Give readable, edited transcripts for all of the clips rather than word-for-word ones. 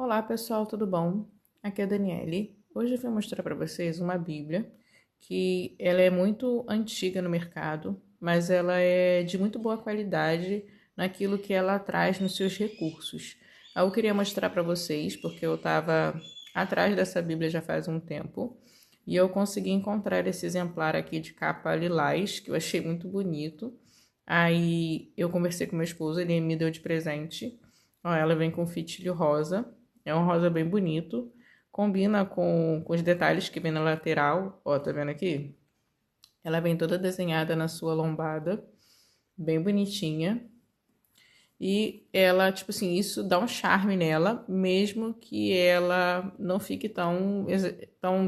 Olá pessoal, tudo bom? Aqui é a Daniele. Hoje eu vou mostrar para vocês uma Bíblia que ela é muito antiga no mercado, mas ela é de muito boa qualidade naquilo que ela traz nos seus recursos. Eu queria mostrar para vocês porque eu estava atrás dessa Bíblia já faz um tempo e eu consegui encontrar esse exemplar aqui de capa lilás que eu achei muito bonito. Aí eu conversei com meu esposo, ele me deu de presente. Ó, ela vem com fitilho rosa. É um rosa bem bonito. Combina com os detalhes que vem na lateral. Ó, tá vendo aqui? Ela vem toda desenhada na sua lombada. Bem bonitinha. E ela, tipo assim, isso dá um charme nela, mesmo que ela não fique tão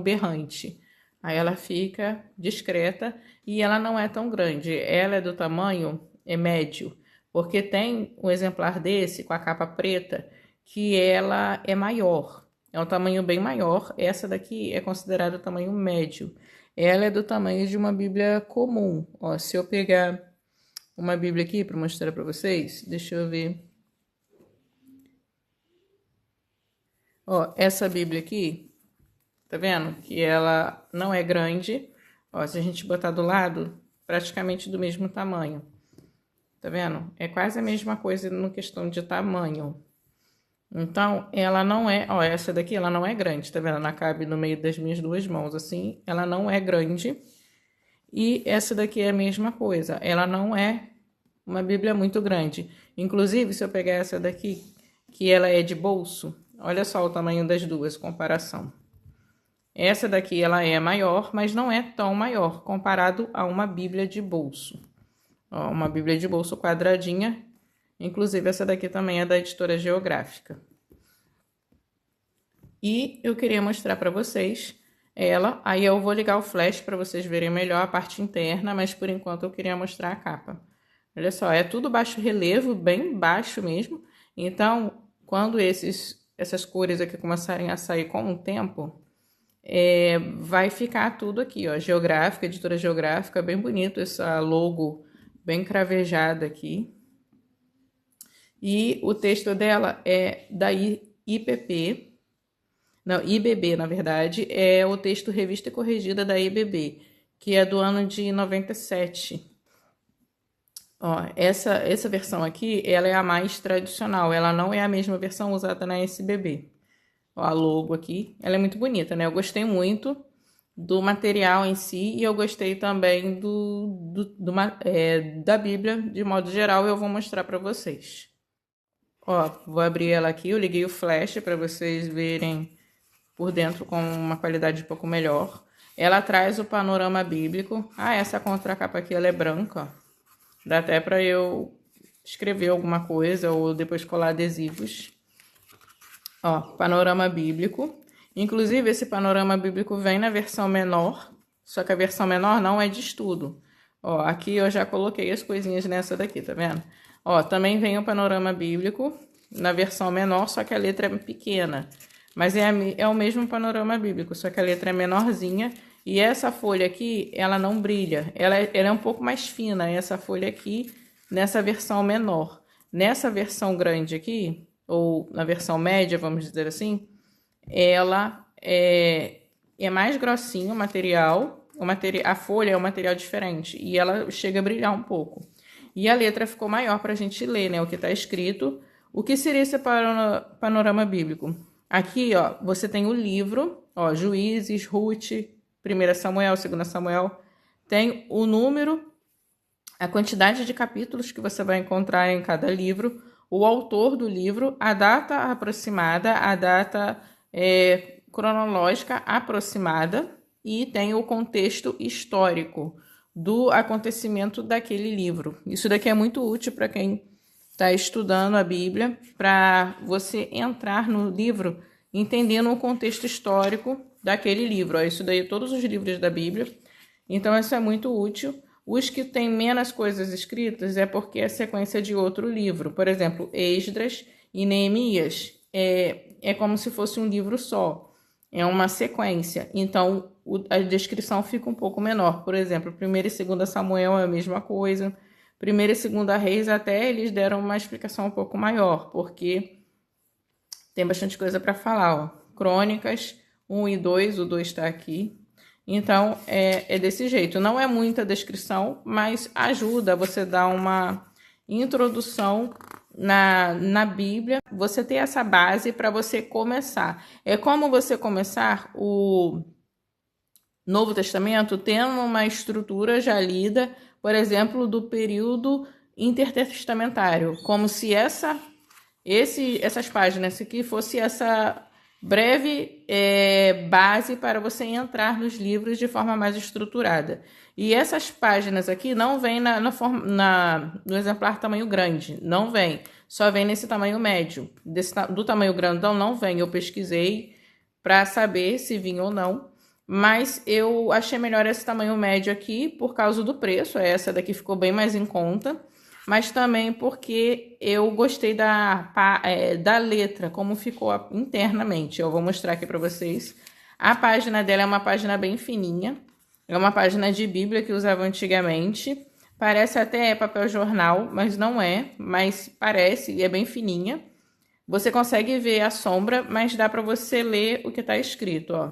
berrante. Aí ela fica discreta e ela não é tão grande. Ela é do tamanho médio, porque tem um exemplar desse com a capa preta que ela é maior. É um tamanho bem maior. Essa daqui é considerada o tamanho médio. Ela é do tamanho de uma Bíblia comum. Ó, se eu pegar uma Bíblia aqui para mostrar para vocês. Deixa eu ver. Ó, essa Bíblia aqui, tá vendo? Que ela não é grande. Ó, se a gente botar do lado, praticamente do mesmo tamanho. Tá vendo? É quase a mesma coisa no questão de tamanho. Então, ela não é, ó, essa daqui ela não é grande, tá vendo? Ela cabe no meio das minhas duas mãos assim, ela não é grande. E essa daqui é a mesma coisa, ela não é uma Bíblia muito grande. Inclusive, se eu pegar essa daqui, que ela é de bolso, olha só o tamanho das duas, comparação. Essa daqui ela é maior, mas não é tão maior comparado a uma Bíblia de bolso. Ó, uma Bíblia de bolso quadradinha. Inclusive, essa daqui também é da Editora Geográfica. E eu queria mostrar para vocês ela. Aí eu vou ligar o flash para vocês verem melhor a parte interna, mas por enquanto eu queria mostrar a capa. Olha só, é tudo baixo relevo, bem baixo mesmo. Então, quando essas cores aqui começarem a sair com o tempo, vai ficar tudo aqui, ó. Geográfica, Editora Geográfica, bem bonito essa logo bem cravejada aqui. E o texto dela é da IPP, não, IBB, na verdade, é o texto Revista e Corrigida da IBB, que é do ano de 97. Ó, essa versão aqui, ela é a mais tradicional, ela não é a mesma versão usada na SBB. Ó, a logo aqui, ela é muito bonita, né? Eu gostei muito do material em si e eu gostei também da Bíblia, de modo geral, eu vou mostrar para vocês. Ó, vou abrir ela aqui, eu liguei o flash para vocês verem por dentro com uma qualidade um pouco melhor. Ela traz o panorama bíblico. Ah, essa contracapa aqui ela é branca, ó. Dá até para eu escrever alguma coisa ou depois colar adesivos. Ó, panorama bíblico. Inclusive, esse panorama bíblico vem na versão menor, só que a versão menor não é de estudo. Ó, aqui eu já coloquei as coisinhas nessa daqui, tá vendo? Ó, também vem o panorama bíblico na versão menor, só que a letra é pequena. Mas é o mesmo panorama bíblico, só que a letra é menorzinha. E essa folha aqui, ela não brilha. Ela é um pouco mais fina, essa folha aqui, nessa versão menor. Nessa versão grande aqui, ou na versão média, vamos dizer assim, ela é mais grossinho o material. A folha é um material diferente e ela chega a brilhar um pouco. E a letra ficou maior para a gente ler, né? O que está escrito. O que seria esse panorama bíblico? Aqui, ó, você tem o livro, ó, Juízes, Ruth, 1 Samuel, 2 Samuel. Tem o número, a quantidade de capítulos que você vai encontrar em cada livro, o autor do livro, a data aproximada, a data cronológica aproximada e tem o contexto histórico do acontecimento daquele livro. Isso daqui é muito útil para quem está estudando a Bíblia, para você entrar no livro entendendo o contexto histórico daquele livro. Ó, isso daí, todos os livros da Bíblia. Então, isso é muito útil. Os que têm menos coisas escritas é porque é sequência de outro livro. Por exemplo, Esdras e Neemias é como se fosse um livro só. É uma sequência. Então, a descrição fica um pouco menor. Por exemplo, 1 e 2 Samuel é a mesma coisa. 1 e 2 Reis até eles deram uma explicação um pouco maior, porque Tem bastante coisa para falar, ó. Crônicas 1 e 2, o 2 está aqui. Então, é desse jeito. Não é muita descrição, mas ajuda você dar uma introdução na Bíblia. Você ter essa base para você começar. É como você começar o Novo Testamento tendo uma estrutura já lida, por exemplo, do período intertestamentário. Como se essas páginas aqui fosse essa breve base para você entrar nos livros de forma mais estruturada. E essas páginas aqui não vêm no exemplar tamanho grande, não vem, só vem nesse tamanho médio. Do tamanho grandão não vem, eu pesquisei para saber se vinha ou não, mas eu achei melhor esse tamanho médio aqui por causa do preço, essa daqui ficou bem mais em conta, mas também porque eu gostei da letra, como ficou internamente. Eu vou mostrar aqui para vocês. A página dela é uma página bem fininha. É uma página de Bíblia que usava antigamente. Parece até papel jornal, mas não é. Mas parece e é bem fininha. Você consegue ver a sombra, mas dá para você ler o que está escrito, ó.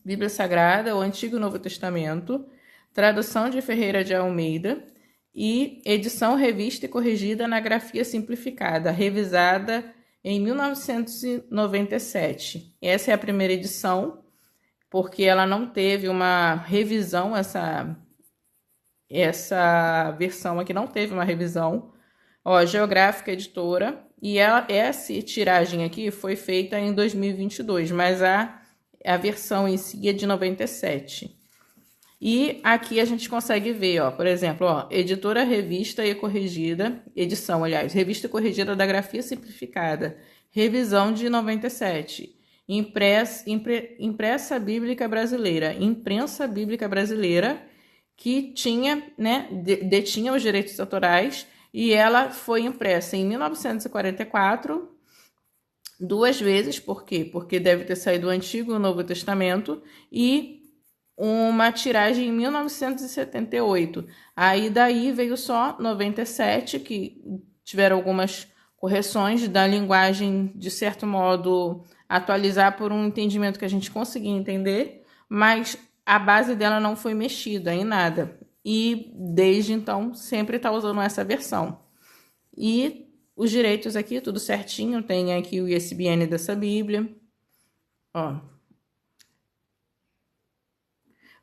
Bíblia Sagrada, o Antigo e Novo Testamento. Tradução de Ferreira de Almeida. E edição revista e corrigida na grafia simplificada, revisada em 1997. Essa é a primeira edição, porque ela não teve uma revisão, essa versão aqui não teve uma revisão. Ó, Geográfica Editora, e essa tiragem aqui foi feita em 2022, mas a versão em si é de 97. E aqui a gente consegue ver, ó, por exemplo, ó, editora revista e corrigida, edição, aliás, revista e corrigida da grafia simplificada, revisão de 97, imprensa bíblica brasileira, que tinha, né, detinha os direitos autorais, e ela foi impressa em 1944, 2 vezes, por quê? Porque deve ter saído o Antigo e o Novo Testamento, e uma tiragem em 1978. Aí daí veio só 97, que tiveram algumas correções da linguagem, de certo modo, atualizar por um entendimento que a gente conseguia entender, mas a base dela não foi mexida em nada. E desde então sempre está usando essa versão. E os direitos aqui, tudo certinho, tem aqui o ISBN dessa Bíblia. Ó.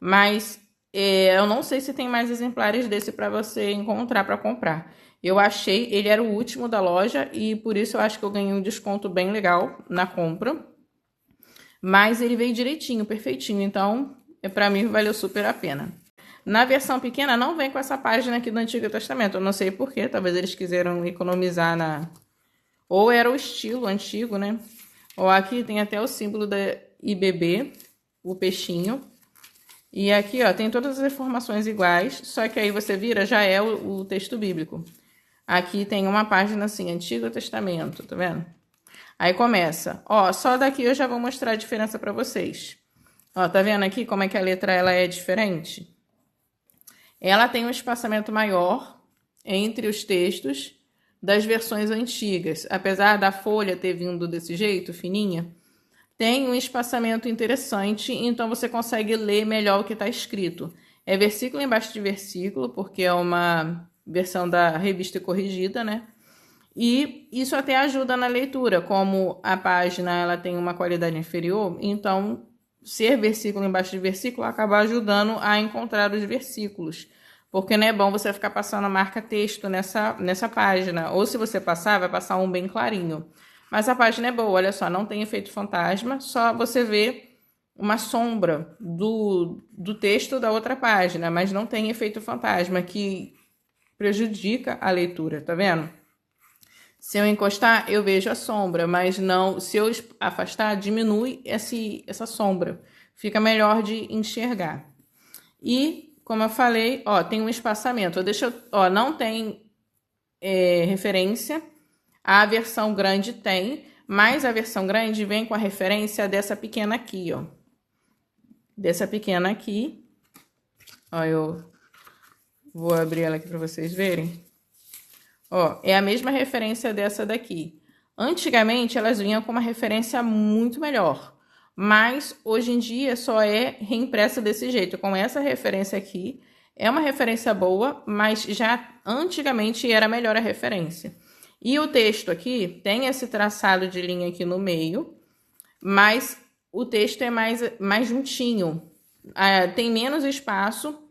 Mas eu não sei se tem mais exemplares desse para você encontrar para comprar. Eu achei, ele era o último da loja e por isso eu acho que eu ganhei um desconto bem legal na compra. Mas ele veio direitinho, perfeitinho, então para mim valeu super a pena. Na versão pequena não vem com essa página aqui do Antigo Testamento, eu não sei porquê, talvez eles quiseram economizar ou era o estilo antigo, né? Ou aqui tem até o símbolo da IBB, o peixinho. E aqui, ó, tem todas as informações iguais, só que aí você vira, já é o texto bíblico. Aqui tem uma página assim, Antigo Testamento, tá vendo? Aí começa, ó, só daqui eu já vou mostrar a diferença para vocês. Ó, tá vendo aqui como é que a letra ela é diferente? Ela tem um espaçamento maior entre os textos das versões antigas. Apesar da folha ter vindo desse jeito, fininha, tem um espaçamento interessante, então você consegue ler melhor o que está escrito. É versículo embaixo de versículo, porque é uma versão da revista corrigida, né? E isso até ajuda na leitura, como a página ela tem uma qualidade inferior, então ser versículo embaixo de versículo acaba ajudando a encontrar os versículos. Porque não é bom você ficar passando a marca texto nessa página. Ou se você passar, vai passar um bem clarinho. Mas a página é boa, olha só, não tem efeito fantasma, só você vê uma sombra do texto da outra página, mas não tem efeito fantasma, que prejudica a leitura, tá vendo? Se eu encostar, eu vejo a sombra, mas não, se eu afastar, diminui essa sombra. Fica melhor de enxergar. E, como eu falei, ó, tem um espaçamento. Não tem referência. A versão grande tem, mas a versão grande vem com a referência dessa pequena aqui, ó. Dessa pequena aqui. Ó, eu vou abrir ela aqui para vocês verem. Ó, é a mesma referência dessa daqui. Antigamente, elas vinham com uma referência muito melhor, mas hoje em dia só é reimpressa desse jeito, com essa referência aqui. É uma referência boa, mas já antigamente era melhor a referência. E o texto aqui tem esse traçado de linha aqui no meio, mas o texto é mais juntinho. Tem menos espaço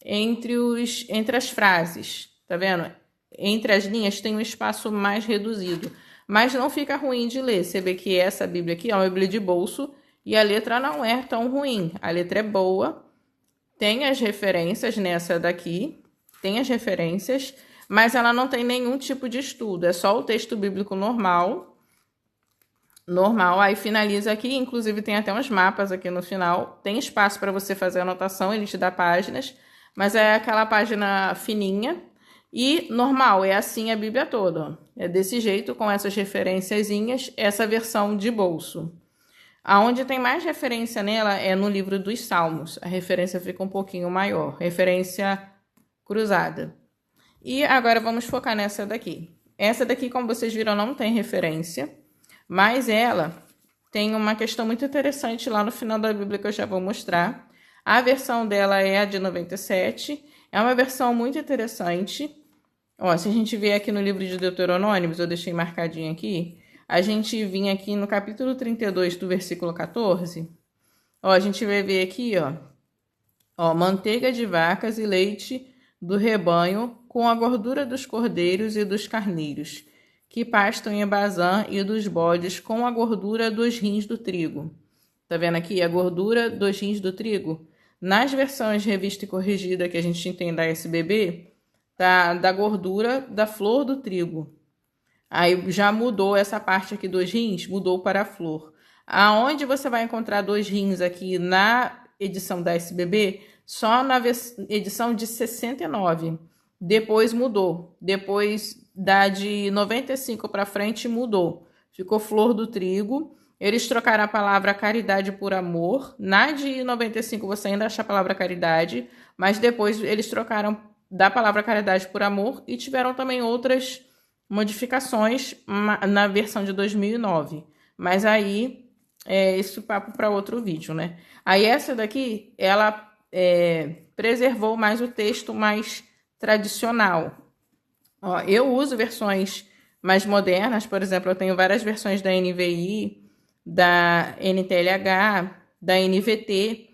entre as frases, tá vendo? Entre as linhas tem um espaço mais reduzido, mas não fica ruim de ler. Você vê que essa Bíblia aqui é uma Bíblia de bolso e a letra não é tão ruim. A letra é boa, tem as referências nessa daqui, tem as referências, mas ela não tem nenhum tipo de estudo, é só o texto bíblico normal, aí finaliza aqui, inclusive tem até uns mapas aqui no final, tem espaço para você fazer anotação, ele te dá páginas, mas é aquela página fininha e normal, é assim a Bíblia toda, ó. É desse jeito, com essas referenciazinhas, essa versão de bolso. Aonde tem mais referência nela é no livro dos Salmos, a referência fica um pouquinho maior, referência cruzada. E agora vamos focar nessa daqui. Essa daqui, como vocês viram, não tem referência, mas ela tem uma questão muito interessante lá no final da Bíblia que eu já vou mostrar. A versão dela é a de 97, é uma versão muito interessante. Ó, se a gente ver aqui no livro de Deuteronômios, eu deixei marcadinho aqui, a gente vinha aqui no capítulo 32 do versículo 14, ó, a gente vai ver aqui, ó, manteiga de vacas e leite do rebanho com a gordura dos cordeiros e dos carneiros, que pastam em Bazã, e dos bodes com a gordura dos rins do trigo. Tá vendo aqui a gordura dos rins do trigo? Nas versões revista e corrigida que a gente tem da SBB, tá da gordura da flor do trigo. Aí já mudou essa parte aqui dos rins, mudou para a flor. Aonde você vai encontrar 2 rins aqui na edição da SBB? Só na edição de 69. Depois mudou. Depois da de 95 para frente mudou. Ficou flor do trigo. Eles trocaram a palavra caridade por amor. Na de 95 você ainda acha a palavra caridade, mas depois eles trocaram da palavra caridade por amor e tiveram também outras modificações na versão de 2009. Mas aí, esse papo para outro vídeo, né? Aí essa daqui, ela preservou mais o texto mais tradicional. Ó, eu uso versões mais modernas, por exemplo, eu tenho várias versões da NVI, da NTLH, da NVT,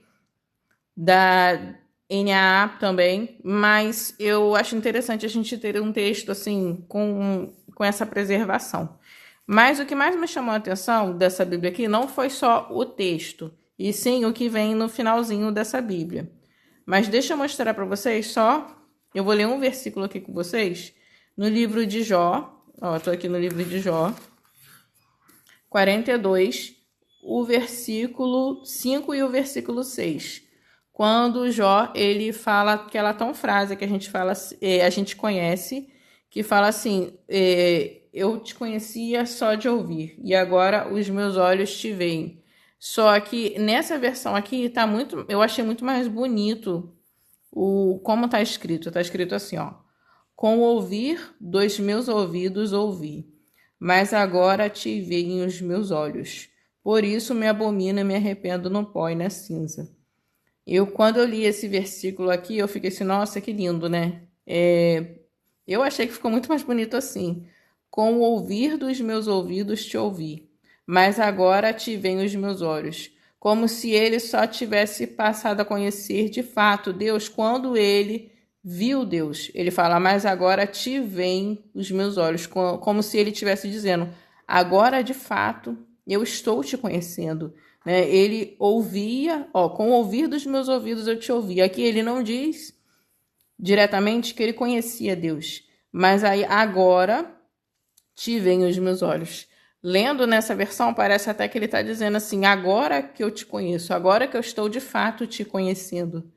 da NAA também, mas eu acho interessante a gente ter um texto assim com essa preservação. Mas o que mais me chamou a atenção dessa Bíblia aqui não foi só o texto, e sim o que vem no finalzinho dessa Bíblia. Mas deixa eu mostrar para vocês só, eu vou ler um versículo aqui com vocês, no livro de Jó, ó, tô aqui no livro de Jó, 42, o versículo 5 e o versículo 6. Quando Jó, ele fala aquela tão frase que a gente fala, a gente conhece, que fala assim, eu te conhecia só de ouvir, e agora os meus olhos te veem. Só que nessa versão aqui tá muito, eu achei muito mais bonito como tá escrito. Tá escrito assim, ó: com o ouvir dos meus ouvidos ouvi, mas agora te veem os meus olhos. Por isso me abomino e me arrependo no pó e na cinza. Quando eu li esse versículo aqui, eu fiquei assim, nossa, que lindo, né? Eu achei que ficou muito mais bonito assim. Com o ouvir dos meus ouvidos te ouvi, mas agora te veem os meus olhos. Como se ele só tivesse passado a conhecer de fato Deus quando ele viu Deus. Ele fala, mas agora te veem os meus olhos. Como se ele estivesse dizendo, agora de fato eu estou te conhecendo. Né? Ele ouvia, ó, com o ouvir dos meus ouvidos eu te ouvi. Aqui ele não diz diretamente que ele conhecia Deus, mas aí agora te veem os meus olhos. Lendo nessa versão, parece até que ele está dizendo assim, agora que eu te conheço, agora que eu estou de fato te conhecendo.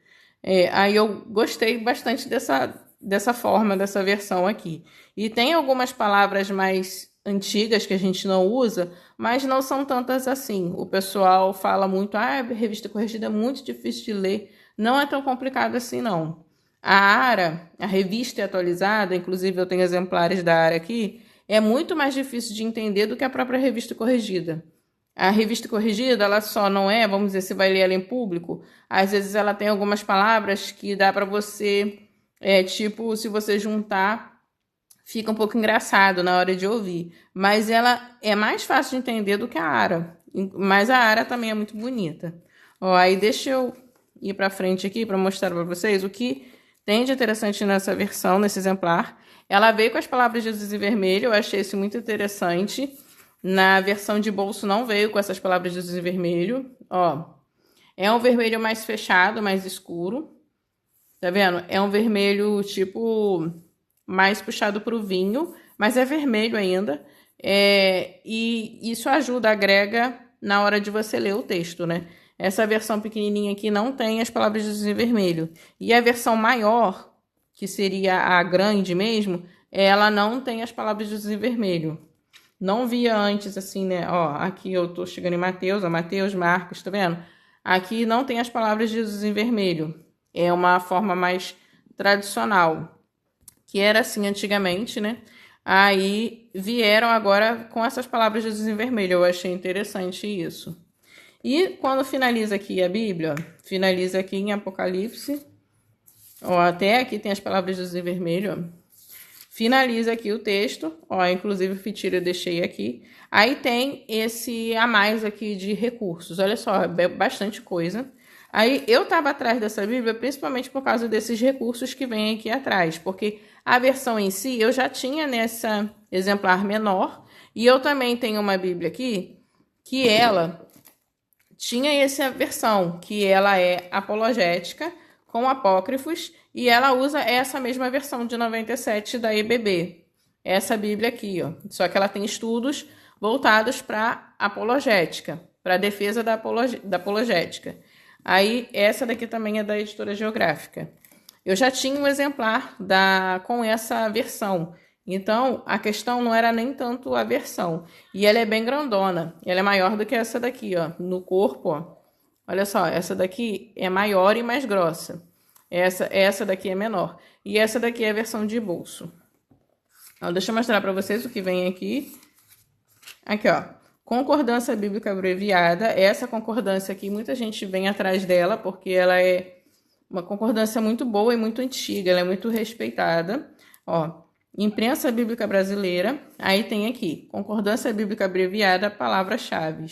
Aí eu gostei bastante dessa forma, dessa versão aqui. E tem algumas palavras mais antigas que a gente não usa, mas não são tantas assim. O pessoal fala muito, revista corrigida é muito difícil de ler. Não é tão complicado assim, não. A ARA, a revista atualizada, inclusive eu tenho exemplares da ARA aqui, é muito mais difícil de entender do que a própria revista corrigida. A revista corrigida, ela só não é, vamos dizer, você vai ler ela em público, às vezes ela tem algumas palavras que dá para você, tipo, se você juntar, fica um pouco engraçado na hora de ouvir. Mas ela é mais fácil de entender do que a ARA. Mas a ARA também é muito bonita. Ó, aí deixa eu ir para frente aqui para mostrar para vocês o que tem de interessante nessa versão, nesse exemplar. Ela veio com as palavras de Jesus em vermelho, eu achei isso muito interessante. Na versão de bolso não veio com essas palavras de Jesus em vermelho. Ó, é um vermelho mais fechado, mais escuro. Tá vendo? É um vermelho tipo mais puxado para o vinho, mas é vermelho ainda. E isso ajuda, agrega na hora de você ler o texto, né? Essa versão pequenininha aqui não tem as palavras de Jesus em vermelho. E a versão maior, que seria a grande mesmo, ela não tem as palavras de Jesus em vermelho. Não via antes, assim, né? Ó, aqui eu tô chegando em Mateus, ó, Mateus, Marcos, tá vendo? Aqui não tem as palavras de Jesus em vermelho. É uma forma mais tradicional, que era assim antigamente, né? Aí vieram agora com essas palavras de Jesus em vermelho. Eu achei interessante isso. E quando finaliza aqui a Bíblia, finaliza aqui em Apocalipse. Ó, até aqui tem as palavras de Jesus em vermelho, ó. Finaliza aqui o texto, ó, inclusive o fitilho eu deixei aqui. Aí tem esse a mais aqui de recursos, olha só, é bastante coisa. Aí eu estava atrás dessa Bíblia principalmente por causa desses recursos que vem aqui atrás, porque a versão em si eu já tinha nessa exemplar menor, e eu também tenho uma Bíblia aqui que ela tinha essa versão, que ela é apologética, com apócrifos, e ela usa essa mesma versão de 97 da EBB. Essa Bíblia aqui, ó. Só que ela tem estudos voltados para apologética, para a defesa da apologética. Aí, essa daqui também é da Editora Geográfica. Eu já tinha um exemplar com essa versão. Então, a questão não era nem tanto a versão. E ela é bem grandona. Ela é maior do que essa daqui, ó. No corpo, ó. Olha só, essa daqui é maior e mais grossa. Essa daqui é menor. E essa daqui é a versão de bolso. Então, deixa eu mostrar para vocês o que vem aqui. Aqui, ó. Concordância bíblica abreviada. Essa concordância aqui, muita gente vem atrás dela, porque ela é uma concordância muito boa e muito antiga. Ela é muito respeitada. Ó, imprensa bíblica brasileira. Aí tem aqui, concordância bíblica abreviada, palavras-chave.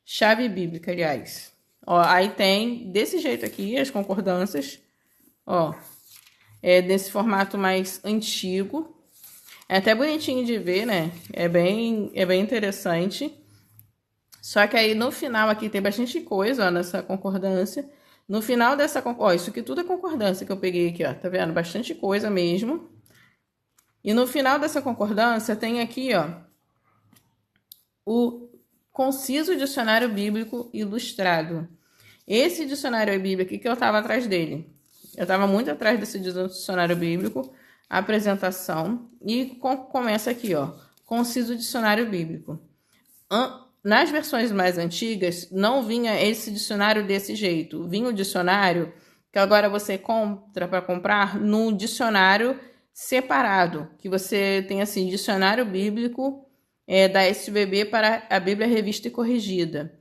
Chave bíblica, aliás. Ó, aí tem desse jeito aqui as concordâncias. Ó, é desse formato mais antigo. É até bonitinho de ver, né? É bem interessante. Só que aí no final aqui tem bastante coisa, ó, nessa concordância. No final dessa concordância, ó, isso aqui tudo é concordância que eu peguei aqui, ó. Tá vendo? Bastante coisa mesmo. E no final dessa concordância tem aqui, ó, o Conciso Dicionário Bíblico Ilustrado. Esse dicionário bíblico aqui que eu estava atrás dele. Eu estava muito atrás desse dicionário bíblico, apresentação, e começa aqui, ó, Conciso Dicionário Bíblico. Nas versões mais antigas, não vinha esse dicionário desse jeito. Vinha o dicionário que agora você compra para comprar num dicionário separado, que você tem assim, dicionário bíblico da SBB para a Bíblia Revista e Corrigida.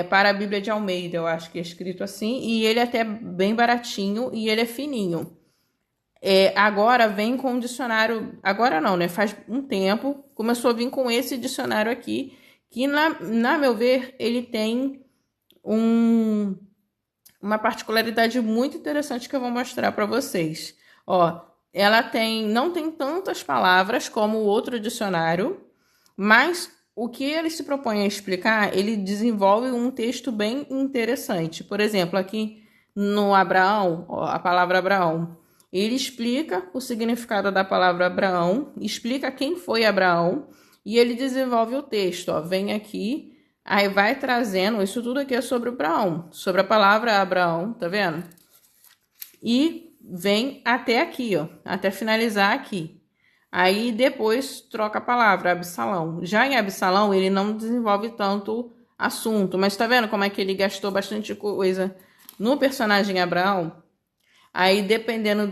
Para a Bíblia de Almeida, eu acho que é escrito assim, e ele é até bem baratinho e ele é fininho. Agora vem com um dicionário, agora não, né? Faz um tempo, começou a vir com esse dicionário aqui, que na meu ver, ele tem uma particularidade muito interessante que eu vou mostrar para vocês. Ó, ela não tem tantas palavras como o outro dicionário, mas o que ele se propõe a explicar, ele desenvolve um texto bem interessante. Por exemplo, aqui no Abraão, ó, a palavra Abraão, ele explica o significado da palavra Abraão, explica quem foi Abraão, e ele desenvolve o texto. Ó, vem aqui, aí vai trazendo, isso tudo aqui é sobre o Abraão, sobre a palavra Abraão, tá vendo? E vem até aqui, ó, até finalizar aqui. Aí depois troca a palavra, Absalão. Já em Absalão, ele não desenvolve tanto assunto, mas tá vendo como é que ele gastou bastante coisa no personagem Abraão? Aí, dependendo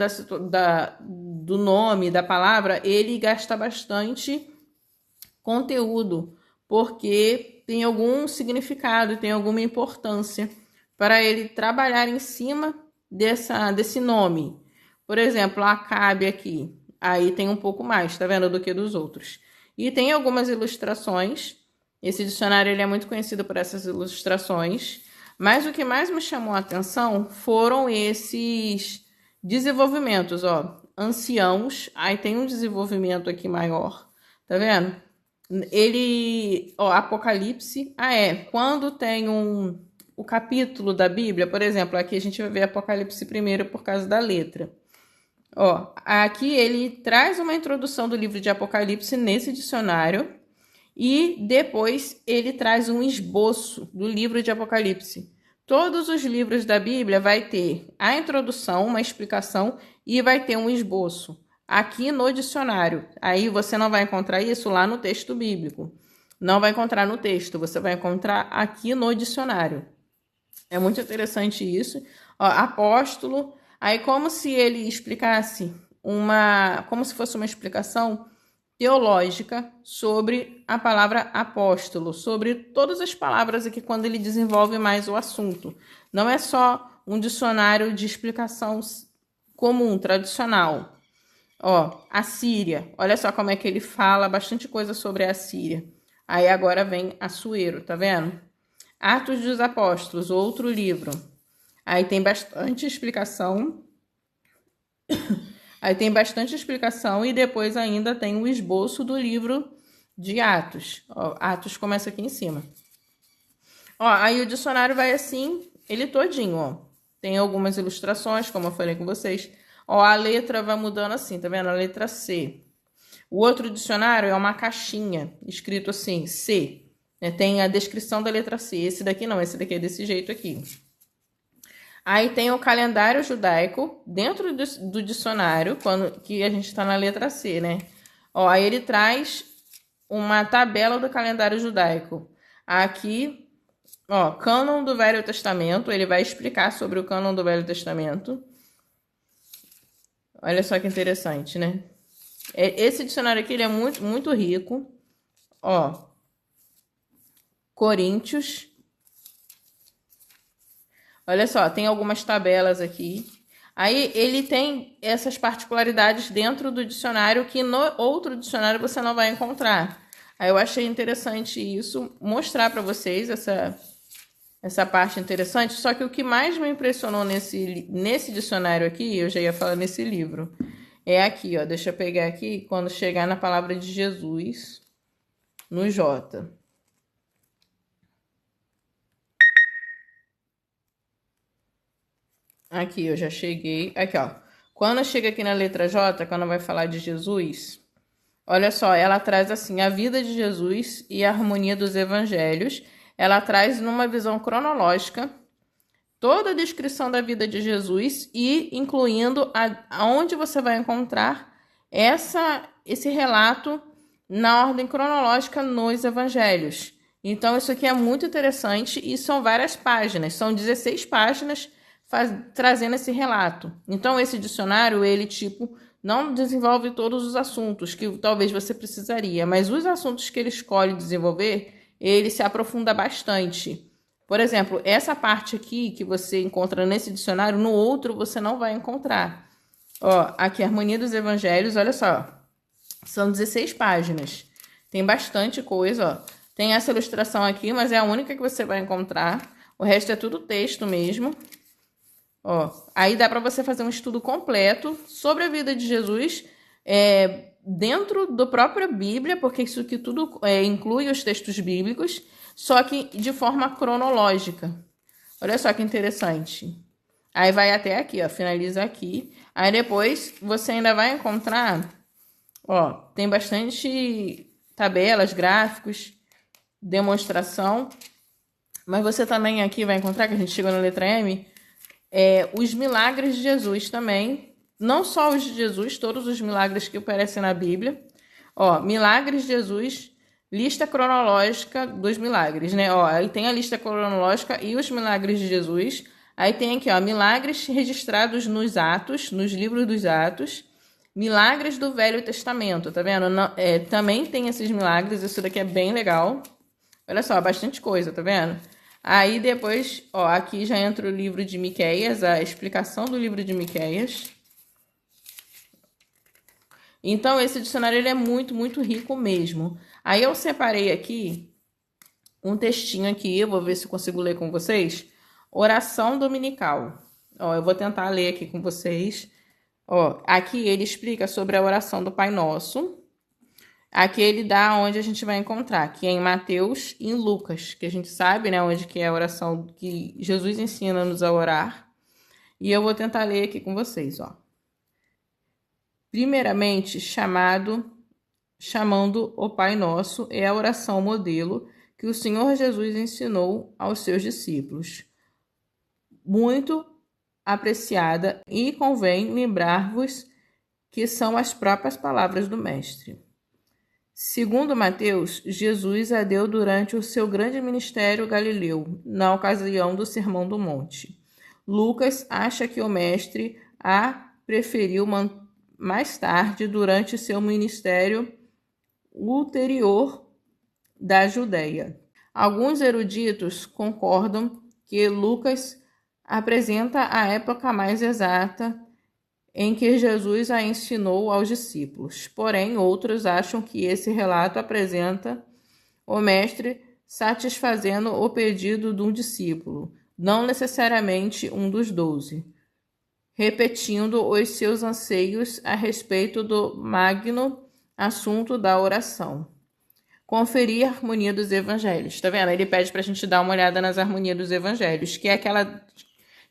do nome, da palavra, ele gasta bastante conteúdo, porque tem algum significado, tem alguma importância para ele trabalhar em cima desse nome. Por exemplo, Acabe aqui, aí tem um pouco mais, tá vendo, do que dos outros. E tem algumas ilustrações. Esse dicionário ele é muito conhecido por essas ilustrações, mas o que mais me chamou a atenção foram esses desenvolvimentos, ó, anciãos, aí tem um desenvolvimento aqui maior, tá vendo? Ele, ó, Apocalipse, quando tem o capítulo da Bíblia, por exemplo, aqui a gente vai ver Apocalipse primeiro por causa da letra. Ó, aqui ele traz uma introdução do livro de Apocalipse nesse dicionário e depois ele traz um esboço do livro de Apocalipse. Todos os livros da Bíblia vai ter a introdução, uma explicação e vai ter um esboço aqui no dicionário. Aí você não vai encontrar isso lá no texto bíblico. Não vai encontrar no texto, você vai encontrar aqui no dicionário. É muito interessante isso. Ó, apóstolo, aí como se ele explicasse como se fosse uma explicação teológica sobre a palavra apóstolo, sobre todas as palavras aqui quando ele desenvolve mais o assunto. Não é só um dicionário de explicação comum, tradicional. Ó, a Síria, olha só como é que ele fala bastante coisa sobre a Síria. Aí agora vem Assuero, tá vendo? Atos dos Apóstolos, outro livro. Aí tem bastante explicação. Aí tem bastante explicação e depois ainda tem o esboço do livro de Atos. Ó, Atos começa aqui em cima. Ó, aí o dicionário vai assim, ele todinho, ó. Tem algumas ilustrações, como eu falei com vocês. Ó, a letra vai mudando assim, tá vendo? A letra C. O outro dicionário é uma caixinha, escrito assim, C. Tem a descrição da letra C. Esse daqui não, esse daqui é desse jeito aqui. Aí tem o calendário judaico dentro do dicionário, que a gente está na letra C, né? Ó, aí ele traz uma tabela do calendário judaico. Aqui, ó, cânon do Velho Testamento, ele vai explicar sobre o cânon do Velho Testamento. Olha só que interessante, né? Esse dicionário aqui ele é muito, muito rico. Ó, Coríntios. Olha só, tem algumas tabelas aqui. Aí ele tem essas particularidades dentro do dicionário que no outro dicionário você não vai encontrar. Aí eu achei interessante isso, mostrar para vocês essa parte interessante. Só que o que mais me impressionou nesse dicionário aqui, eu já ia falar nesse livro, é aqui, ó. Deixa eu pegar aqui, quando chegar na palavra de Jesus, no J. Aqui, eu já cheguei. Aqui, ó. Quando chega aqui na letra J, quando vai falar de Jesus, olha só, ela traz assim a vida de Jesus e a harmonia dos evangelhos. Ela traz numa visão cronológica toda a descrição da vida de Jesus e incluindo aonde você vai encontrar esse relato na ordem cronológica nos evangelhos. Então, isso aqui é muito interessante e são várias páginas, são 16 páginas trazendo esse relato. Então, esse dicionário, ele, tipo, não desenvolve todos os assuntos que talvez você precisaria, mas os assuntos que ele escolhe desenvolver, ele se aprofunda bastante. Por exemplo, essa parte aqui que você encontra nesse dicionário, no outro você não vai encontrar. Ó, aqui, Harmonia dos Evangelhos, olha só. São 16 páginas. Tem bastante coisa, ó. Tem essa ilustração aqui, mas é a única que você vai encontrar. O resto é tudo texto mesmo. Ó, aí dá para você fazer um estudo completo sobre a vida de Jesus dentro da própria Bíblia, porque isso aqui tudo inclui os textos bíblicos, só que de forma cronológica. Olha só que interessante. Aí vai até aqui, ó, finaliza aqui. Aí depois você ainda vai encontrar, ó, tem bastante tabelas, gráficos, demonstração, mas você também aqui vai encontrar, que a gente chegou na letra M, os milagres de Jesus também. Não só os de Jesus, todos os milagres que aparecem na Bíblia. Ó, milagres de Jesus, lista cronológica dos milagres, né? Ó, aí tem a lista cronológica e os milagres de Jesus. Aí tem aqui, ó, milagres registrados nos Atos, nos livros dos Atos, milagres do Velho Testamento, tá vendo? Também tem esses milagres, isso daqui é bem legal. Olha só, bastante coisa, tá vendo? Aí depois, ó, aqui já entra o livro de Miqueias, a explicação do livro de Miqueias. Então, esse dicionário ele é muito, muito rico mesmo. Aí eu separei aqui um textinho aqui, eu vou ver se eu consigo ler com vocês. Oração dominical. Ó, eu vou tentar ler aqui com vocês. Ó, aqui ele explica sobre a oração do Pai Nosso. Aqui ele dá onde a gente vai encontrar, que é em Mateus e em Lucas, que a gente sabe, né, onde que é a oração que Jesus ensina-nos a orar. E eu vou tentar ler aqui com vocês, ó. Primeiramente, chamando o Pai Nosso, é a oração modelo que o Senhor Jesus ensinou aos seus discípulos. Muito apreciada, e convém lembrar-vos que são as próprias palavras do Mestre. Segundo Mateus, Jesus a deu durante o seu grande ministério galileu, na ocasião do Sermão do Monte. Lucas acha que o Mestre a preferiu mais tarde, durante seu ministério ulterior da Judéia. Alguns eruditos concordam que Lucas apresenta a época mais exata em que Jesus a ensinou aos discípulos. Porém, outros acham que esse relato apresenta o Mestre satisfazendo o pedido de um discípulo, não necessariamente um dos 12, repetindo os seus anseios a respeito do magno assunto da oração. Conferir a harmonia dos evangelhos. Tá vendo? Ele pede para a gente dar uma olhada nas harmonias dos evangelhos, que é aquele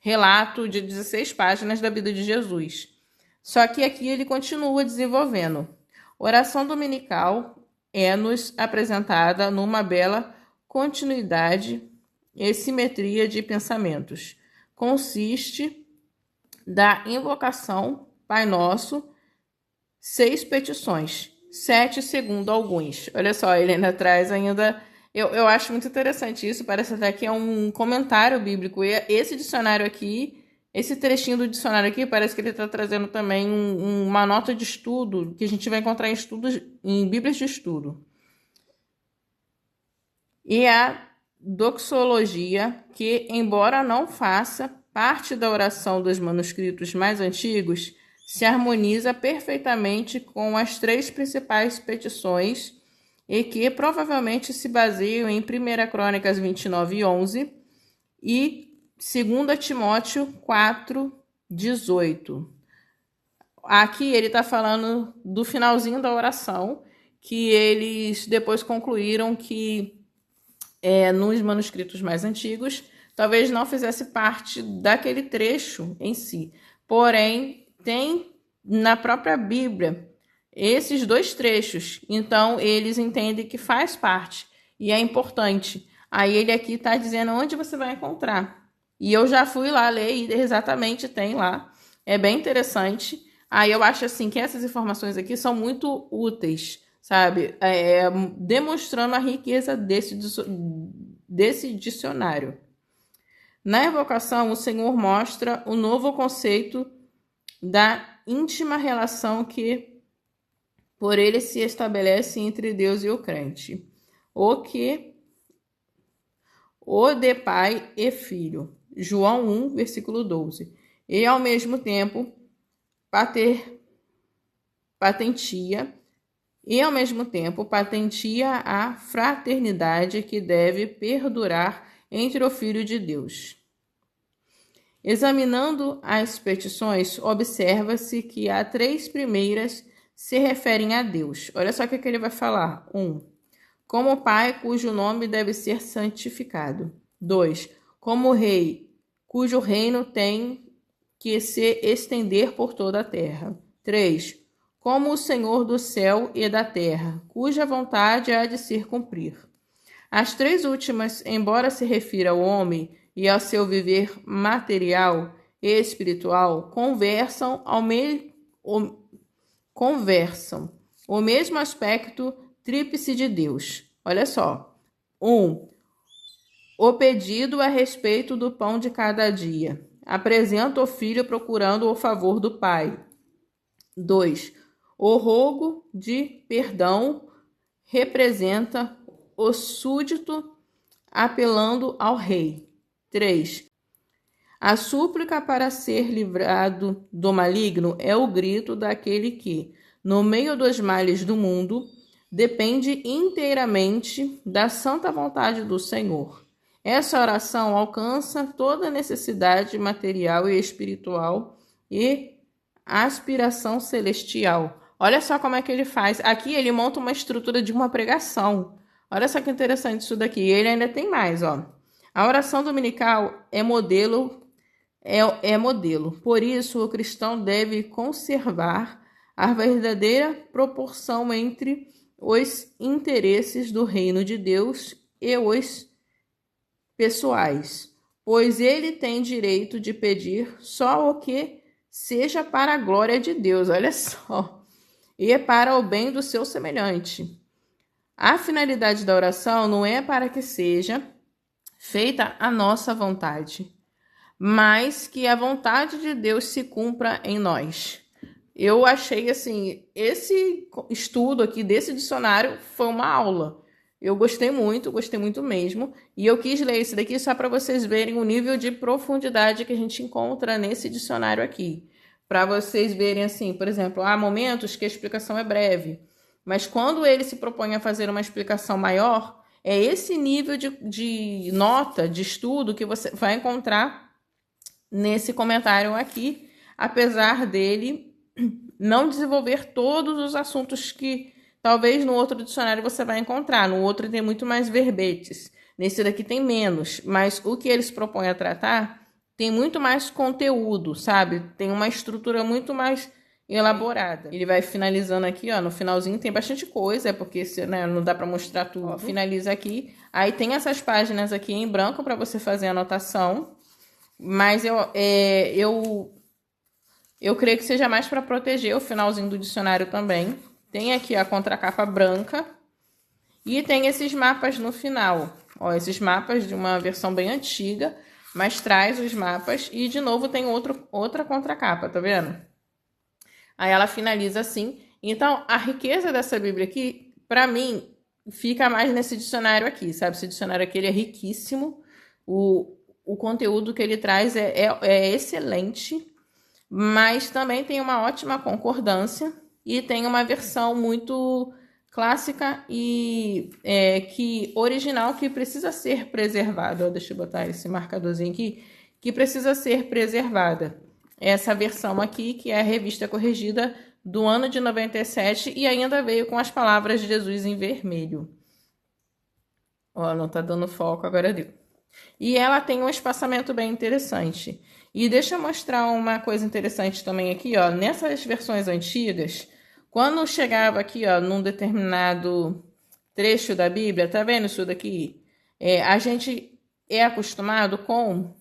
relato de 16 páginas da vida de Jesus. Só que aqui ele continua desenvolvendo. Oração dominical é-nos apresentada numa bela continuidade e simetria de pensamentos. Consiste da invocação Pai Nosso, 6 petições, 7 segundo alguns. Olha só, ele ainda traz ainda... Eu acho muito interessante isso, parece até que é um comentário bíblico. E esse dicionário aqui... Esse trechinho do dicionário aqui parece que ele está trazendo também uma nota de estudo que a gente vai encontrar em Bíblias de estudo. E a doxologia, que, embora não faça parte da oração dos manuscritos mais antigos, se harmoniza perfeitamente com as 3 principais petições e que provavelmente se baseiam em 1 Crônicas 29:11 e 2 Timóteo 4:18. Aqui ele está falando do finalzinho da oração, que eles depois concluíram que nos manuscritos mais antigos talvez não fizesse parte daquele trecho em si. Porém, tem na própria Bíblia esses 2 trechos. Então, eles entendem que faz parte e é importante. Aí ele aqui está dizendo onde você vai encontrar. E eu já fui lá ler e exatamente tem lá. É bem interessante. Aí eu acho assim que essas informações aqui são muito úteis, sabe? Demonstrando a riqueza desse dicionário. Na evocação, o Senhor mostra o novo conceito da íntima relação que por ele se estabelece entre Deus e o crente. O de pai e filho. João 1, versículo 12. E, ao mesmo tempo, patentia a fraternidade que deve perdurar entre o Filho de Deus. Examinando as petições, observa-se que as 3 primeiras se referem a Deus. Olha só o que ele vai falar. 1. Como Pai, cujo nome deve ser santificado. 2. Como Rei, cujo reino tem que se estender por toda a terra. 3. Como o Senhor do céu e da terra, cuja vontade há de se cumprir. As 3 últimas, embora se refira ao homem e ao seu viver material e espiritual, conversam o mesmo aspecto tríplice de Deus. Olha só. 1. O pedido a respeito do pão de cada dia. Apresenta o filho procurando o favor do pai. 2. O rogo de perdão representa o súdito apelando ao rei. 3. A súplica para ser livrado do maligno é o grito daquele que, no meio dos males do mundo, depende inteiramente da santa vontade do Senhor. Essa oração alcança toda necessidade material e espiritual e aspiração celestial. Olha só como é que ele faz. Aqui ele monta uma estrutura de uma pregação. Olha só que interessante isso daqui. E ele ainda tem mais, ó. A oração dominical é modelo. Por isso, o cristão deve conservar a verdadeira proporção entre os interesses do reino de Deus e os pessoais, pois ele tem direito de pedir só o que seja para a glória de Deus, olha só, e é para o bem do seu semelhante. A finalidade da oração não é para que seja feita a nossa vontade, mas que a vontade de Deus se cumpra em nós. Eu achei assim, esse estudo aqui desse dicionário foi uma aula. Eu gostei muito mesmo. E eu quis ler esse daqui só para vocês verem o nível de profundidade que a gente encontra nesse dicionário aqui. Para vocês verem assim, por exemplo, há momentos que a explicação é breve. Mas quando ele se propõe a fazer uma explicação maior, é esse nível de nota, de estudo que você vai encontrar nesse comentário aqui, apesar dele não desenvolver todos os assuntos que talvez no outro dicionário você vai encontrar. No outro tem muito mais verbetes. Nesse daqui tem menos. Mas o que eles propõem a tratar tem muito mais conteúdo, sabe? Tem uma estrutura muito mais elaborada. Ele vai finalizando aqui, ó. No finalzinho tem bastante coisa, porque né, não dá para mostrar tudo. Ó, finaliza aqui. Aí tem essas páginas aqui em branco para você fazer a anotação. Mas eu creio que seja mais para proteger o finalzinho do dicionário também. Tem aqui a contracapa branca e tem esses mapas no final. Ó, esses mapas de uma versão bem antiga, mas traz os mapas e de novo tem outra contracapa, tá vendo? Aí ela finaliza assim. Então, a riqueza dessa Bíblia aqui, para mim, fica mais nesse dicionário aqui, sabe? Esse dicionário aqui ele é riquíssimo. O conteúdo que ele traz é excelente, mas também tem uma ótima concordância e tem uma versão muito clássica e que original que precisa ser preservada. Deixa eu botar esse marcadorzinho aqui, que precisa ser preservada. Essa versão aqui, que é a revista corrigida do ano de 97 e ainda veio com as palavras de Jesus em vermelho. Ó, não tá dando foco, agora deu. E ela tem um espaçamento bem interessante. E deixa eu mostrar uma coisa interessante também aqui, ó. Nessas versões antigas, quando chegava aqui, ó, num determinado trecho da Bíblia, tá vendo isso daqui? A gente é acostumado com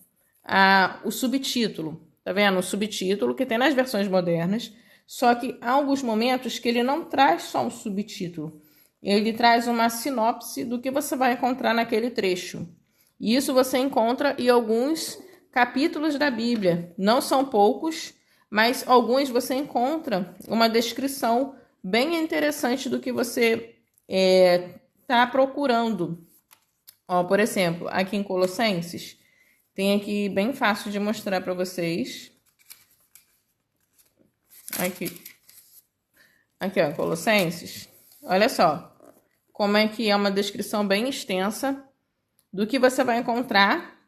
o subtítulo, tá vendo? O subtítulo que tem nas versões modernas, só que há alguns momentos que ele não traz só um subtítulo. Ele traz uma sinopse do que você vai encontrar naquele trecho. E isso você encontra em alguns capítulos da Bíblia. Não são poucos, mas alguns você encontra uma descrição bem interessante do que você está procurando. Ó, por exemplo, aqui em Colossenses, tem aqui bem fácil de mostrar para vocês. Aqui, ó, Colossenses. Olha só como é que é uma descrição bem extensa do que você vai encontrar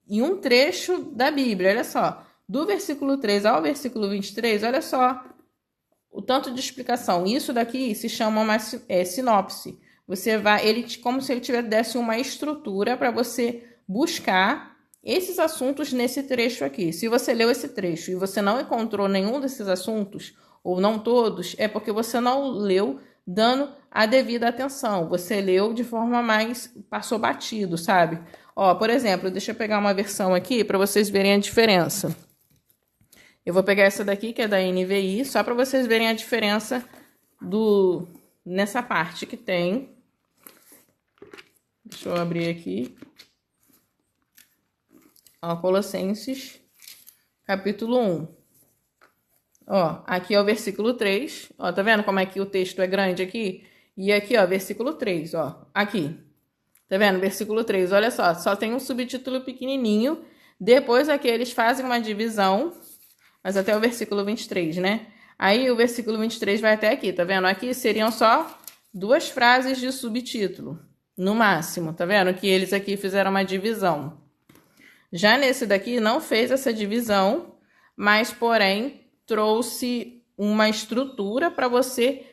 em um trecho da Bíblia. Olha só, do versículo 3 ao versículo 23, olha só o tanto de explicação. Isso daqui se chama uma sinopse. Você vai, como se ele desse uma estrutura para você buscar esses assuntos nesse trecho aqui. Se você leu esse trecho e você não encontrou nenhum desses assuntos, ou não todos, é porque você não leu dando a devida atenção. Você leu de forma mais... passou batido, sabe? Ó, por exemplo, deixa eu pegar uma versão aqui para vocês verem a diferença. Eu vou pegar essa daqui, que é da NVI, só para vocês verem a diferença nessa parte que tem. Deixa eu abrir aqui. Ó, Colossenses, capítulo 1. Ó, aqui é o versículo 3. Ó, tá vendo como é que o texto é grande aqui? E aqui, ó, versículo 3, ó. Aqui. Tá vendo? Versículo 3. Olha só tem um subtítulo pequenininho. Depois aqui eles fazem uma divisão, mas até o versículo 23, né? Aí o versículo 23 vai até aqui, tá vendo? Aqui seriam só 2 frases de subtítulo, no máximo, tá vendo? Que eles aqui fizeram uma divisão. Já nesse daqui não fez essa divisão, mas porém trouxe uma estrutura para você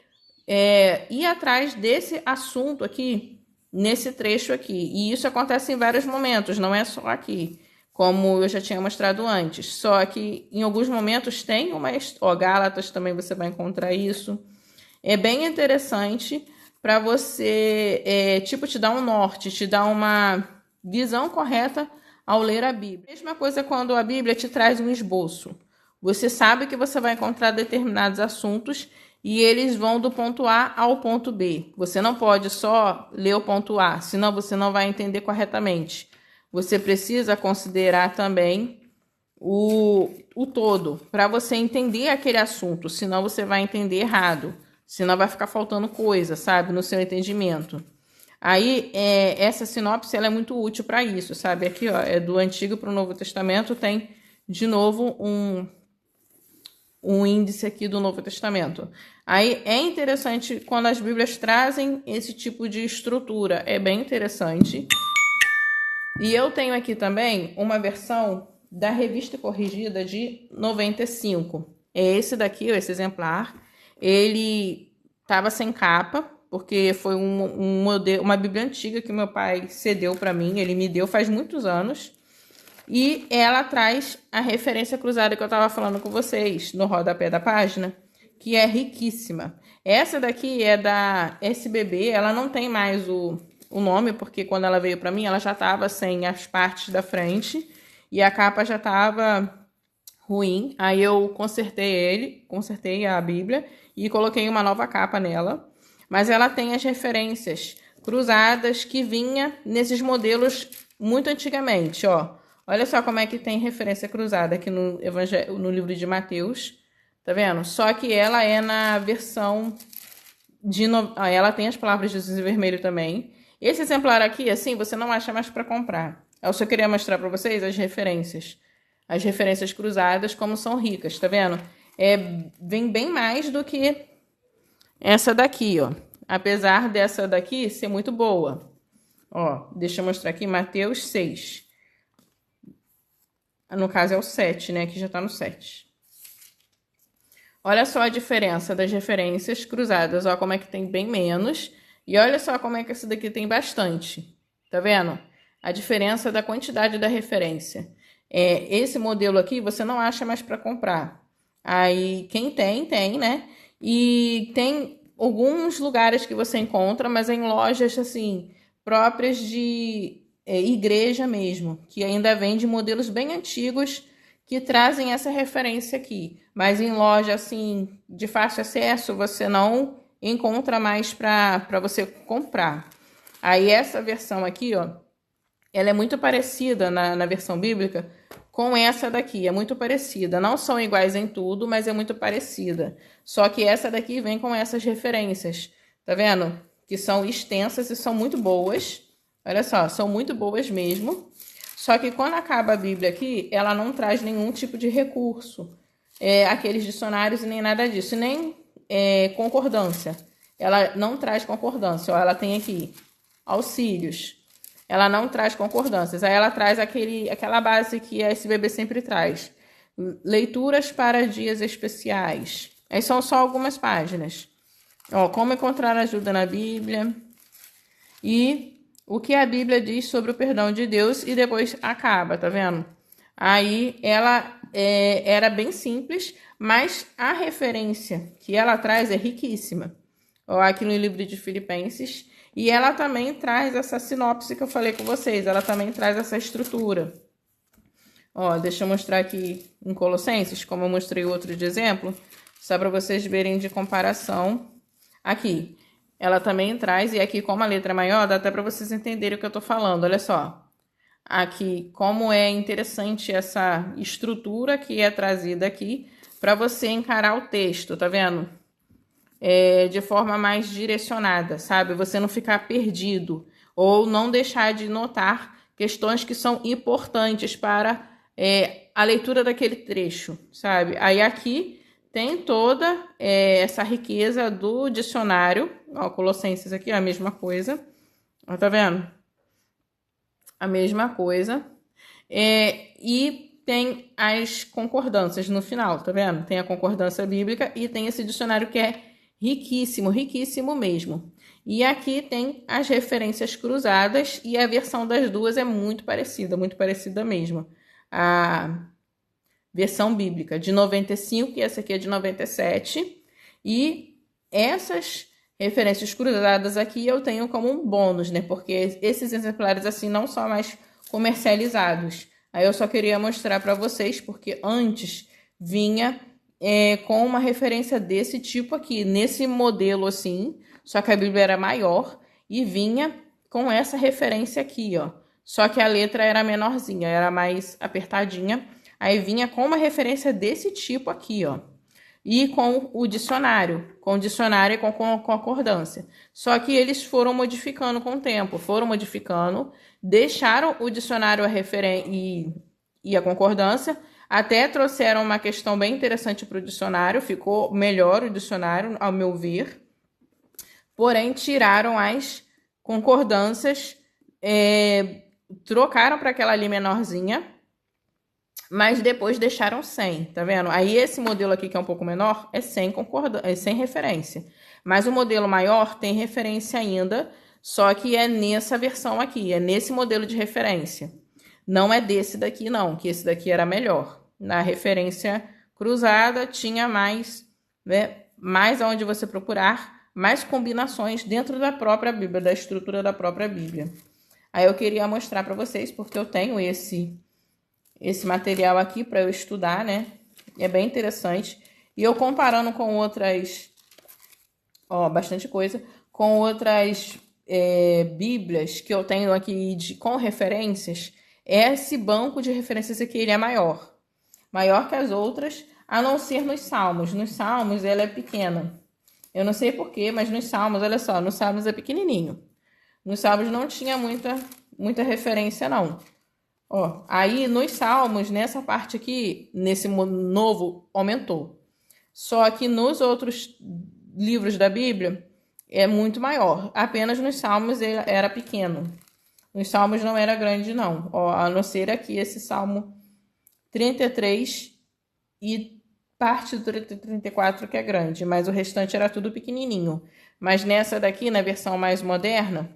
ir atrás desse assunto aqui, nesse trecho aqui. E isso acontece em vários momentos, não é só aqui, como eu já tinha mostrado antes. Só que em alguns momentos tem uma... Ó, Gálatas também você vai encontrar isso. É bem interessante para você, te dar um norte, te dar uma visão correta ao ler a Bíblia. Mesma coisa quando a Bíblia te traz um esboço. Você sabe que você vai encontrar determinados assuntos e eles vão do ponto A ao ponto B. Você não pode só ler o ponto A, senão você não vai entender corretamente. Você precisa considerar também o todo, para você entender aquele assunto, senão você vai entender errado, senão vai ficar faltando coisa, sabe, no seu entendimento. Aí, essa sinopse ela é muito útil para isso, sabe? Aqui, ó, é do Antigo para o Novo Testamento, tem de novo um índice aqui do Novo Testamento. Aí é interessante quando as Bíblias trazem esse tipo de estrutura, é bem interessante. E eu tenho aqui também uma versão da Revista Corrigida de 95. É esse daqui, esse exemplar. Ele estava sem capa, porque foi uma Bíblia antiga que meu pai cedeu para mim. Ele me deu faz muitos anos. E ela traz a referência cruzada que eu estava falando com vocês no rodapé da página, que é riquíssima. Essa daqui é da SBB, ela não tem mais o nome, porque quando ela veio para mim, ela já estava sem as partes da frente e a capa já estava ruim. Aí eu consertei a Bíblia e coloquei uma nova capa nela. Mas ela tem as referências cruzadas que vinha nesses modelos muito antigamente, ó. Olha só como é que tem referência cruzada aqui no livro de Mateus, tá vendo? Só que ela é na versão ela tem as palavras de Jesus em vermelho também. Esse exemplar aqui, assim, você não acha mais para comprar. Eu só queria mostrar para vocês as referências. As referências cruzadas, como são ricas, tá vendo? Vem bem mais do que essa daqui, ó. Apesar dessa daqui ser muito boa. Ó, deixa eu mostrar aqui, Mateus 6. No caso é o 7, né? Aqui já tá no 7. Olha só a diferença das referências cruzadas. Ó, como é que tem bem menos. E olha só como é que essa daqui tem bastante. Tá vendo? A diferença da quantidade da referência. Esse modelo aqui você não acha mais para comprar. Aí quem tem, né? E tem alguns lugares que você encontra, mas em lojas assim próprias de igreja mesmo, que ainda vende modelos bem antigos que trazem essa referência aqui. Mas em loja assim de fácil acesso você não encontra mais para você comprar. Aí essa versão aqui, ó, ela é muito parecida na versão bíblica com essa daqui, é muito parecida. Não são iguais em tudo, mas é muito parecida. Só que essa daqui vem com essas referências, tá vendo? Que são extensas e são muito boas. Olha só, são muito boas mesmo. Só que quando acaba a Bíblia aqui, ela não traz nenhum tipo de recurso. Aqueles dicionários e nem nada disso. Nem concordância. Ela não traz concordância. Ó, ela tem aqui auxílios. Ela não traz concordâncias. Aí ela traz aquela base que a SBB sempre traz. Leituras para dias especiais. Aí são só algumas páginas. Ó, como encontrar ajuda na Bíblia. E o que a Bíblia diz sobre o perdão de Deus. E depois acaba, tá vendo? Aí ela era bem simples, mas a referência que ela traz é riquíssima. Ó, aqui no livro de Filipenses. E ela também traz essa sinopse que eu falei com vocês. Ela também traz essa estrutura. Ó, deixa eu mostrar aqui em Colossenses, como eu mostrei outro de exemplo, só para vocês verem de comparação. Aqui, ela também traz, e aqui como a letra é maior, dá até para vocês entenderem o que eu tô falando. Olha só. aqui como é interessante essa estrutura que é trazida aqui para você encarar o texto, tá vendo? De forma mais direcionada, sabe? Você não ficar perdido ou não deixar de notar questões que são importantes para a leitura daquele trecho, sabe? Aí aqui tem toda essa riqueza do dicionário. Ó, Colossenses aqui, ó, a mesma coisa. Ó, tá vendo? A mesma coisa. E tem as concordâncias no final, tá vendo? Tem a concordância bíblica e tem esse dicionário que é riquíssimo, riquíssimo mesmo. E aqui tem as referências cruzadas e a versão das duas é muito parecida mesmo. A versão bíblica de 95 e essa aqui é de 97. E essas referências cruzadas aqui eu tenho como um bônus, né? Porque esses exemplares assim não são mais comercializados. Aí eu só queria mostrar para vocês, porque antes vinha com uma referência desse tipo aqui, nesse modelo assim, só que a Bíblia era maior e vinha com essa referência aqui, ó. Só que a letra era menorzinha, era mais apertadinha. Aí vinha com uma referência desse tipo aqui, ó. E com o dicionário e com concordância. Só que eles foram modificando com o tempo, deixaram o dicionário e a concordância, até trouxeram uma questão bem interessante para o dicionário, ficou melhor o dicionário, ao meu ver, porém tiraram as concordâncias, trocaram para aquela ali menorzinha, mas depois deixaram sem, tá vendo? Aí esse modelo aqui, que é um pouco menor, é sem referência. Mas o modelo maior tem referência ainda, só que é nessa versão aqui, é nesse modelo de referência. Não é desse daqui, não, que esse daqui era melhor. Na referência cruzada tinha mais, né, mais onde você procurar, mais combinações dentro da própria Bíblia, da estrutura da própria Bíblia. Aí eu queria mostrar para vocês, porque eu tenho esse material aqui para eu estudar, né? É bem interessante. E eu comparando com outras, bastante coisa, com outras bíblias que eu tenho aqui com referências, esse banco de referências aqui ele é maior que as outras, a não ser nos Salmos. Nos Salmos ela é pequena. Eu não sei porquê, mas nos Salmos, olha só, nos Salmos é pequenininho. Nos Salmos não tinha muita referência, não. Ó, aí nos Salmos, nessa parte aqui, nesse novo, aumentou. Só que nos outros livros da Bíblia é muito maior. Apenas nos Salmos ele era pequeno. Nos Salmos não era grande, não. Ó, a não ser aqui esse Salmo 33 e parte do 34 que é grande, mas o restante era tudo pequenininho. Mas nessa daqui, na versão mais moderna,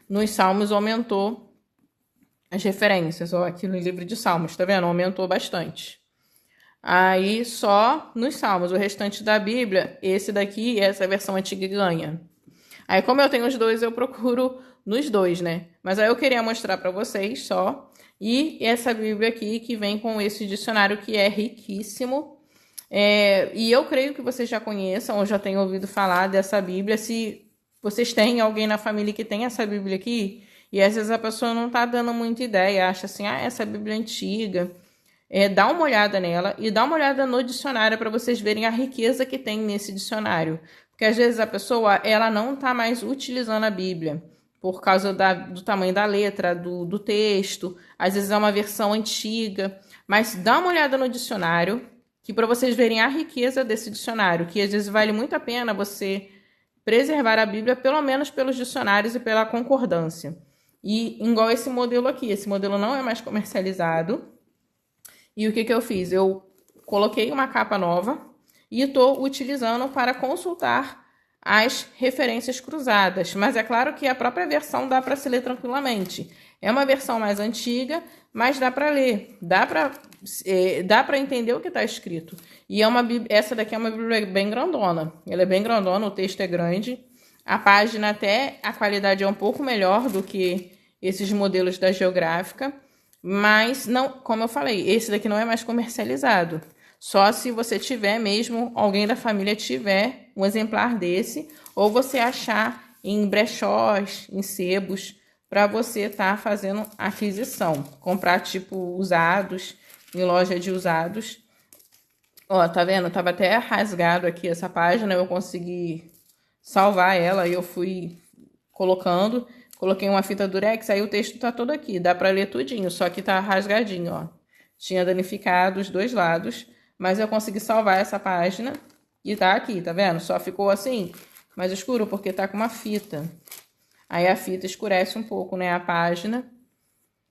nos Salmos aumentou as referências, ó, aqui no livro de Salmos, tá vendo? Aumentou bastante. Aí só nos Salmos, o restante da Bíblia, esse daqui, essa versão antiga ganha. Aí como eu tenho os dois, eu procuro nos dois, né? Mas aí eu queria mostrar para vocês só. E essa Bíblia aqui que vem com esse dicionário que é riquíssimo. E eu creio que vocês já conheçam ou já tenham ouvido falar dessa Bíblia. Se vocês têm alguém na família que tem essa Bíblia aqui, e às vezes a pessoa não tá dando muita ideia, acha assim, essa Bíblia é antiga. Dá uma olhada nela e dá uma olhada no dicionário para vocês verem a riqueza que tem nesse dicionário. Porque às vezes a pessoa ela não tá mais utilizando a Bíblia por causa do tamanho da letra, do texto. Às vezes é uma versão antiga. Mas dá uma olhada no dicionário, que para vocês verem a riqueza desse dicionário, que às vezes vale muito a pena você preservar a Bíblia, pelo menos pelos dicionários e pela concordância. E igual esse modelo aqui, esse modelo não é mais comercializado. E o que eu fiz? Eu coloquei uma capa nova e estou utilizando para consultar as referências cruzadas. Mas é claro que a própria versão dá para se ler tranquilamente. É uma versão mais antiga, mas dá para ler. Dá para entender o que está escrito. E essa daqui é uma Bíblia bem grandona. Ela é bem grandona, o texto é grande. A página até, a qualidade é um pouco melhor do que esses modelos da Geográfica. Mas, não, como eu falei, esse daqui não é mais comercializado. Só se você tiver mesmo, alguém da família tiver um exemplar desse, ou você achar em brechós, em sebos, para você estar fazendo aquisição. Comprar, tipo, usados, em loja de usados. Ó, tá vendo? Tava até rasgado aqui essa página, eu consegui salvar ela e eu fui colocando. Coloquei uma fita durex, aí o texto tá todo aqui, dá pra ler tudinho, só que tá rasgadinho, ó. Tinha danificado os dois lados, mas eu consegui salvar essa página e tá aqui, tá vendo? Só ficou assim, mais escuro, porque tá com uma fita. Aí a fita escurece um pouco, né, a página.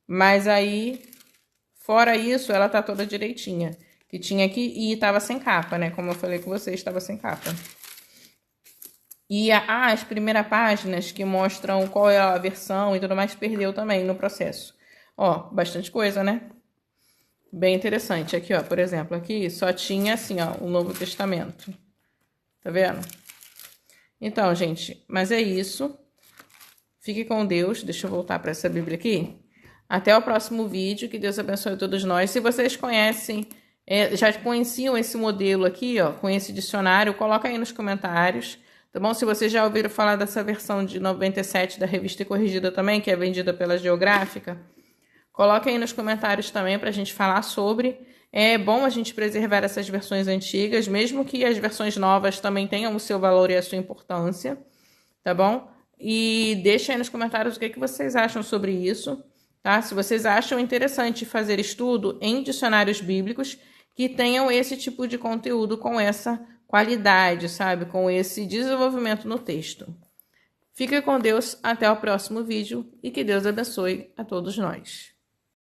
Mas aí, fora isso, ela tá toda direitinha. Que tinha aqui e tava sem capa, né? Como eu falei com vocês, estava sem capa. E as primeiras páginas que mostram qual é a versão e tudo mais, perdeu também no processo. Ó, bastante coisa, né? Bem interessante. Aqui, ó, por exemplo, aqui só tinha assim, ó, o Novo Testamento. Tá vendo? Então, gente, mas é isso. Fique com Deus. Deixa eu voltar para essa Bíblia aqui. Até o próximo vídeo. Que Deus abençoe todos nós. Se vocês conhecem, já conheciam esse modelo aqui, ó, com esse dicionário, coloca aí nos comentários. Tá bom? Se vocês já ouviram falar dessa versão de 97 da Revista Corrigida também, que é vendida pela Geográfica, coloca aí nos comentários também para a gente falar sobre. É bom a gente preservar essas versões antigas, mesmo que as versões novas também tenham o seu valor e a sua importância, tá bom? E deixa aí nos comentários o que vocês acham sobre isso, tá? Se vocês acham interessante fazer estudo em dicionários bíblicos que tenham esse tipo de conteúdo com essa qualidade, sabe? Com esse desenvolvimento no texto. Fique com Deus, até o próximo vídeo e que Deus abençoe a todos nós.